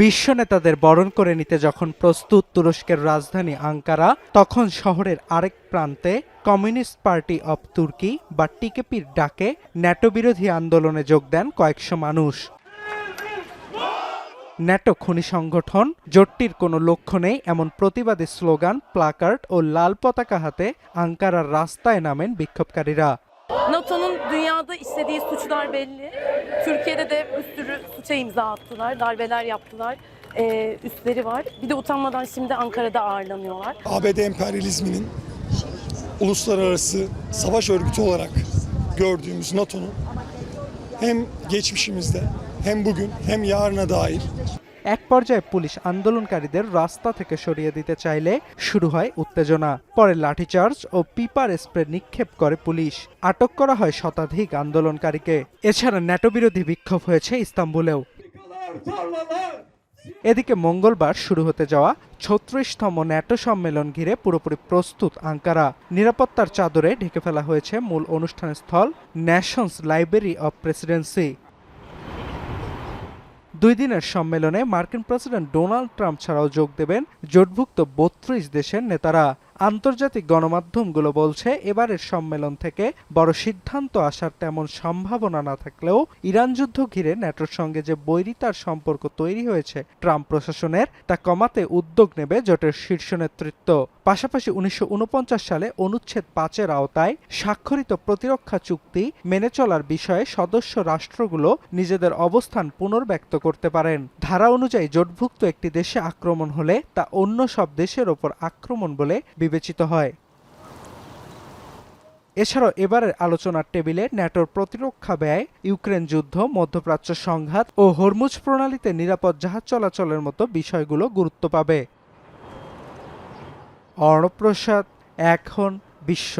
বিশ্ব নেতাদের বরণ করে নিতে যখন প্রস্তুত তুরস্কের রাজধানী আঙ্কারা, তখন শহরের আরেক প্রান্তে কমিউনিস্ট পার্টি অব তুর্কি বা টিকেপির ডাকে ন্যাটো বিরোধী আন্দোলনে যোগ দেন কয়েকশো মানুষ। ন্যাটো খুনি সংগঠন, জোটটির কোনো লক্ষ্য নেই এমন প্রতিবাদী স্লোগান, প্লাকার্ড ও লাল পতাকা হাতে আঙ্কারার রাস্তায় নামেন বিক্ষোভকারীরা। NATO'nun dünyada işlediği suçlar belli. Türkiye'de de bir sürü suça imza attılar, darbeler yaptılar. Üstleri var. Bir de utanmadan şimdi Ankara'da ağırlanıyorlar. ABD emperyalizminin uluslararası savaş örgütü olarak gördüğümüz NATO'nun hem geçmişimizde hem bugün hem yarına dair এক পর্যায়ে police আন্দোলনকারীদের রাস্তা থেকে সরিয়ে দিতে চাইলে শুরু হয় উত্তেজনা। পরে লাঠিচার্জ ও পিপার স্প্রে নিক্ষেপ করে পুলিশ। আটক করা হয় শতাধিক আন্দোলনকারীকে। এছাড়া ন্যাটো বিরোধী বিক্ষোভ হয়েছে ইস্তাম্বুলেও। এদিকে মঙ্গলবার শুরু হতে যাওয়া ৩৬তম ন্যাটো সম্মেলন ঘিরে পুরোপুরি প্রস্তুত আঙ্কারা। নিরাপত্তার চাদরে ঢেকে ফেলা হয়েছে মূল অনুষ্ঠানস্থল ন্যাশনস লাইব্রেরি অব প্রেসিডেন্সি। ২ দিনের সম্মেলনে মার্কিন প্রেসিডেন্ট ডোনাল্ড ট্রাম্প ছাড়াও যোগ দেবেন জোটভুক্ত ৩২ দেশের নেতারা। আন্তর্জাতিক গণমাধ্যমগুলো বলছে, এবারের সম্মেলন থেকে বড় সিদ্ধান্ত আসার তেমন সম্ভাবনা না থাকলেও ইরান যুদ্ধ ঘিরে ন্যাটোর সঙ্গে যে বৈরিতার সম্পর্ক তৈরি হয়েছে ট্রাম্প প্রশাসনের, তা কমাতে উদ্যোগ নেবে জোটের শীর্ষ নেতৃত্ব। পাশাপাশি ১৯৪৯ সালে অনুচ্ছেদ ৫-এর আওতায় স্বাক্ষরিত প্রতিরক্ষা চুক্তি মেনে চলার বিষয়ে সদস্য রাষ্ট্রগুলো নিজেদের অবস্থান পুনর্ব্যক্ত করতে পারেন। ধারা অনুযায়ী জোটভুক্ত একটি দেশে আক্রমণ হলে তা অন্য সব দেশের ওপর আক্রমণ বলে বিবেচিত হয়। এছাড়াও এবারের আলোচনার টেবিলে ন্যাটোর প্রতিরক্ষা ব্যয়, ইউক্রেন যুদ্ধ, মধ্যপ্রাচ্য সংঘাত ও হরমুজ প্রণালীতে নিরাপদ জাহাজ চলাচলের মতো বিষয়গুলো গুরুত্ব পাবে। অর্ণব প্রসাদ, এখন বিশ্ব।